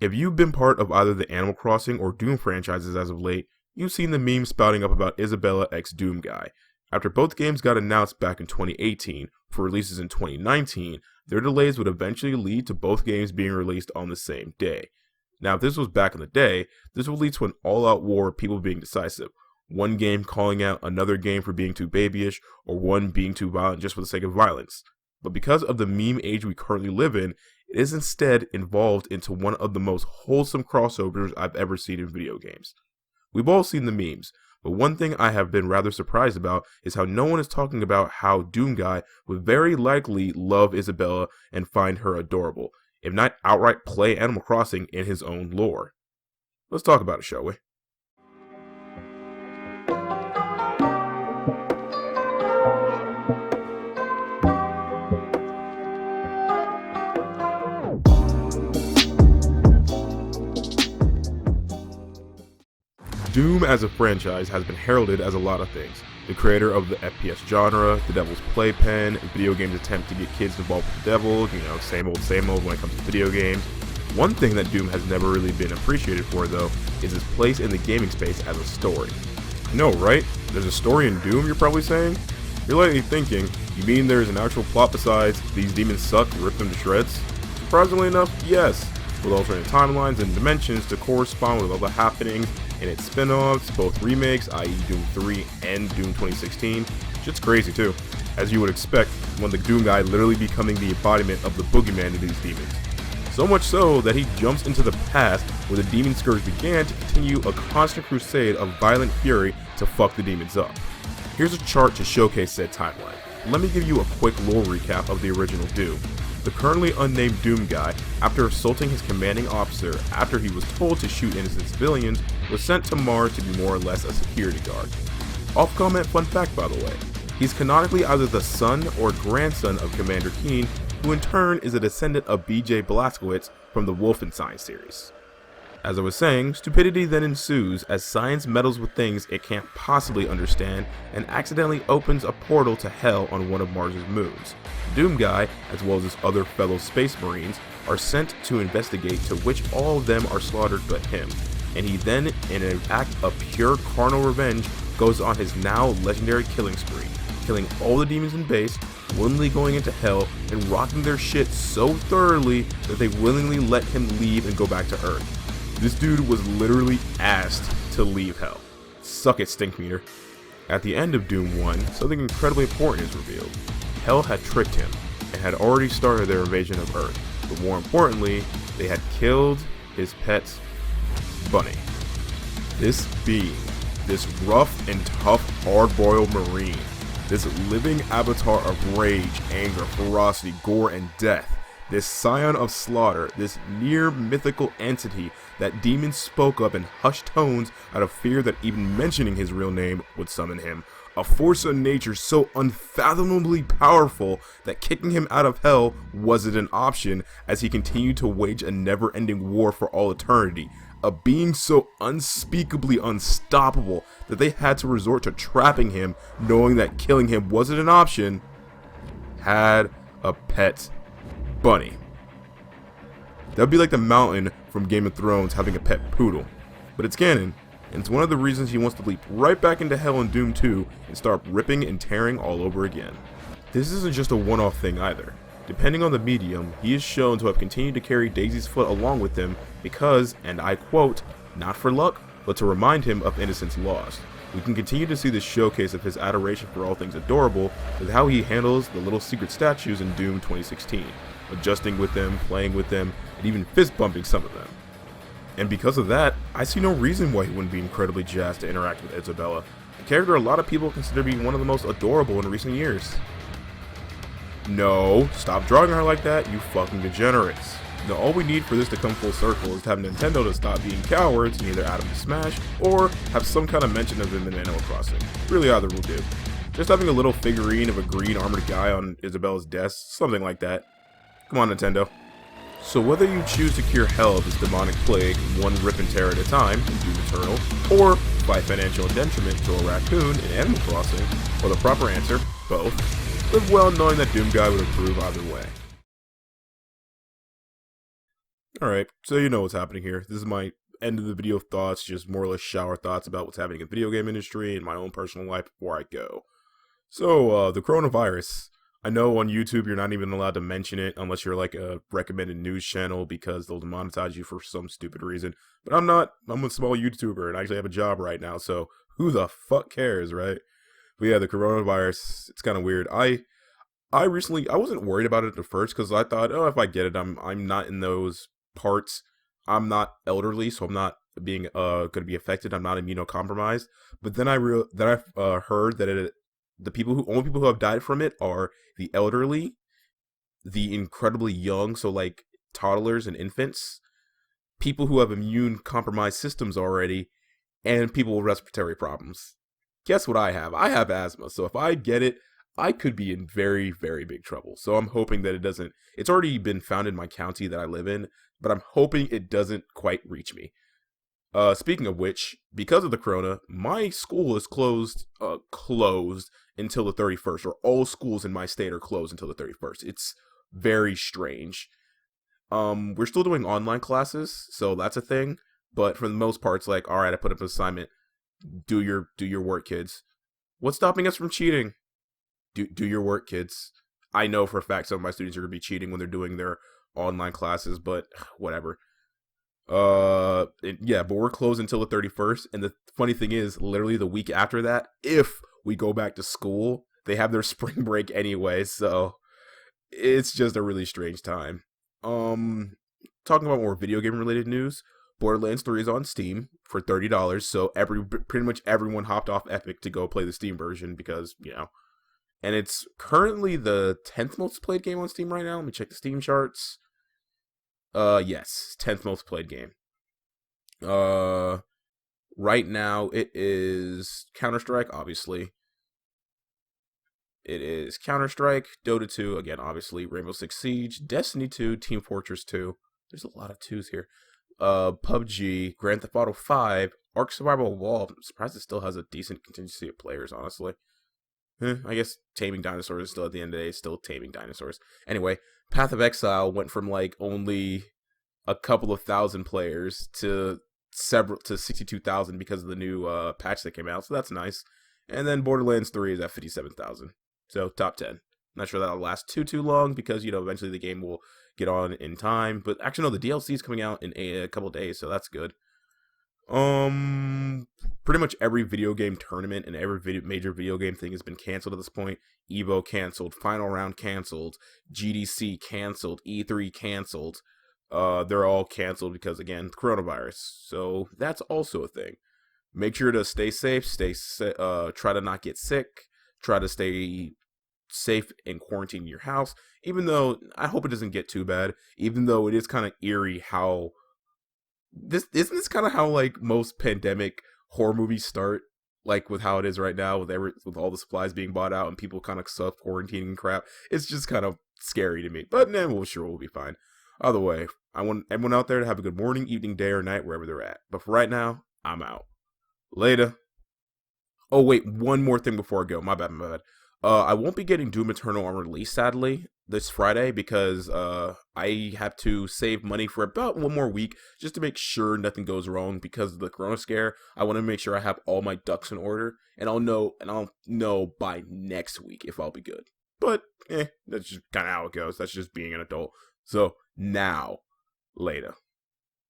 If you've been part of either the Animal Crossing or Doom franchises as of late, you've seen the memes spouting up about Isabelle x Doom Guy. After both games got announced back in 2018 for releases in 2019, their delays would eventually lead to both games being released on the same day. Now, if this was back in the day, this would lead to an all-out war of people being decisive. One game calling out another game for being too babyish, or one being too violent just for the sake of violence. But because of the meme age we currently live in, it is instead evolved into one of the most wholesome crossovers I've ever seen in video games. We've all seen the memes, but one thing I have been rather surprised about is how no one is talking about how Doom Guy would very likely love Isabelle and find her adorable, if not outright play Animal Crossing in his own lore. Let's talk about it, shall we? Doom as a franchise has been heralded as a lot of things. The creator of the FPS genre, the devil's playpen, video games attempt to get kids involved with the devil, same old when it comes to video games. One thing that Doom has never really been appreciated for though, is his place in the gaming space as a story. No, right? There's a story in Doom, you're probably saying? You're likely thinking, you mean there's an actual plot besides, these demons suck, rip them to shreds? Surprisingly enough, yes, with alternate timelines and dimensions to correspond with all the happenings in its spin-offs, both remakes, i.e. Doom 3 and Doom 2016. Shit's crazy too, as you would expect when the Doom Guy literally becoming the embodiment of the boogeyman of these demons. So much so that he jumps into the past where the demon scourge began to continue a constant crusade of violent fury to fuck the demons up. Here's a chart to showcase said timeline. Let me give you a quick lore recap of the original Doom. The currently unnamed Doom Guy, after assaulting his commanding officer after he was told to shoot innocent civilians, was sent to Mars to be more or less a security guard. Off-comment fun fact by the way, he's canonically either the son or grandson of Commander Keen, who in turn is a descendant of B.J. Blazkowicz from the Wolfenstein series. As I was saying, stupidity then ensues as science meddles with things it can't possibly understand and accidentally opens a portal to hell on one of Mars's moons. Doom Guy, as well as his other fellow space marines, are sent to investigate, to which all of them are slaughtered but him, and he then, in an act of pure carnal revenge, goes on his now legendary killing spree, killing all the demons in base, willingly going into hell, and rocking their shit so thoroughly that they willingly let him leave and go back to Earth. This dude was literally asked to leave hell. Suck it, Stinkmeter. At the end of Doom 1, something incredibly important is revealed. Hell had tricked him, and had already started their invasion of Earth, but more importantly, they had killed his pet, Bunny. This being, this rough and tough hard-boiled marine, this living avatar of rage, anger, ferocity, gore, and death, this scion of slaughter, this near mythical entity that demons spoke of in hushed tones out of fear that even mentioning his real name would summon him. A force of nature so unfathomably powerful that kicking him out of hell wasn't an option as he continued to wage a never-ending war for all eternity. A being so unspeakably unstoppable that they had to resort to trapping him, knowing that killing him wasn't an option, had a pet bunny. That'd be like the Mountain from Game of Thrones having a pet poodle. But it's canon, and it's one of the reasons he wants to leap right back into hell in Doom 2 and start ripping and tearing all over again. This isn't just a one-off thing either. Depending on the medium, he is shown to have continued to carry Daisy's foot along with him because, and I quote, not for luck, but to remind him of innocence lost. We can continue to see this showcase of his adoration for all things adorable with how he handles the little secret statues in Doom 2016, adjusting with them, playing with them, and even fist bumping some of them. And because of that, I see no reason why he wouldn't be incredibly jazzed to interact with Isabelle, a character a lot of people consider to be one of the most adorable in recent years. No, stop drawing her like that, you fucking degenerates. Now all we need for this to come full circle is to have Nintendo to stop being cowards and either add him to Smash, or have some kind of mention of him in Animal Crossing. Really either will do. Just having a little figurine of a green armored guy on Isabelle's desk, something like that. Come on, Nintendo. So whether you choose to cure hell of this demonic plague one rip and tear at a time in Doom Eternal, or by financial detriment to a raccoon in Animal Crossing, or the proper answer, both, live well knowing that Doom Guy would approve either way. Alright, so you know what's happening here. This is my end of the video thoughts, just more or less shower thoughts about what's happening in the video game industry and my own personal life before I go. So, the coronavirus. I know on YouTube you're not even allowed to mention it unless you're like a recommended news channel because they'll demonetize you for some stupid reason. But I'm not. I'm a small YouTuber and I actually have a job right now, so who the fuck cares, right? But yeah, the coronavirus, it's kind of weird. I recently, I wasn't worried about it at first because I thought, oh, if I get it, I'm not in those parts. I'm not elderly, so I'm not being going to be affected. I'm not immunocompromised. But then I heard that the only people who have died from it are the elderly, the incredibly young, so like toddlers and infants, people who have immune compromised systems already, and people with respiratory problems. Guess what I have? I have asthma, so if I get it, I could be in very, very big trouble. So I'm hoping that it doesn't. It's already been found in my county that I live in, but I'm hoping it doesn't quite reach me. Speaking of which, because of the corona, my school is closed until the 31st, or all schools in my state are closed until the 31st. It's very strange. We're still doing online classes, so that's a thing. But for the most part, it's like, all right, I put up an assignment. Do your work, kids. What's stopping us from cheating? Do your work, kids. I know for a fact some of my students are going to be cheating when they're doing their online classes, but whatever. Yeah, but we're closed until the 31st, and the funny thing is, literally the week after that, if we go back to school, they have their spring break anyway, so it's just a really strange time. Talking about more video game related news, Borderlands 3 is on Steam for $30, so pretty much everyone hopped off Epic to go play the Steam version because, and it's currently the 10th most played game on Steam right now. Let me check the Steam charts. Yes, 10th most played game. Right now it is Counter-Strike, obviously. It is Counter-Strike, Dota 2, again, obviously, Rainbow Six Siege, Destiny 2, Team Fortress 2. There's a lot of 2s here. PUBG, Grand Theft Auto 5, Ark Survival Evolved. I'm surprised it still has a decent contingency of players, honestly. I guess Taming Dinosaurs is still, at the end of the day, still Taming Dinosaurs. Anyway, Path of Exile went from like only a couple of thousand players to 62,000 because of the new patch that came out, so that's nice. And then Borderlands 3 is at 57,000, so top 10. Not sure that'll last too long because eventually the game will get on in time. But actually, no, the DLC is coming out in a couple days, so that's good. Pretty much every video game tournament and every major video game thing has been canceled at this point. Evo canceled, Final Round canceled, GDC canceled, E3 canceled. They're all canceled because, again, coronavirus. So that's also a thing. Make sure to stay safe. Try to not get sick. Try to stay safe and quarantine in your house. Even though I hope it doesn't get too bad. Even though it is kind of eerie how isn't this kind of how like most pandemic horror movies start, like with how it is right now with all the supplies being bought out and people kind of self quarantining and crap. It's just kind of scary to me, but we'll be fine. Either way, I want everyone out there to have a good morning, evening, day, or night wherever they're at. But for right now, I'm out. Later. Oh wait, one more thing before I go. My bad. I won't be getting Doom Eternal on release, sadly, this Friday because I have to save money for about one more week just to make sure nothing goes wrong because of the Corona scare. I want to make sure I have all my ducks in order, and I'll know by next week if I'll be good. But that's just kind of how it goes. That's just being an adult. So now, later.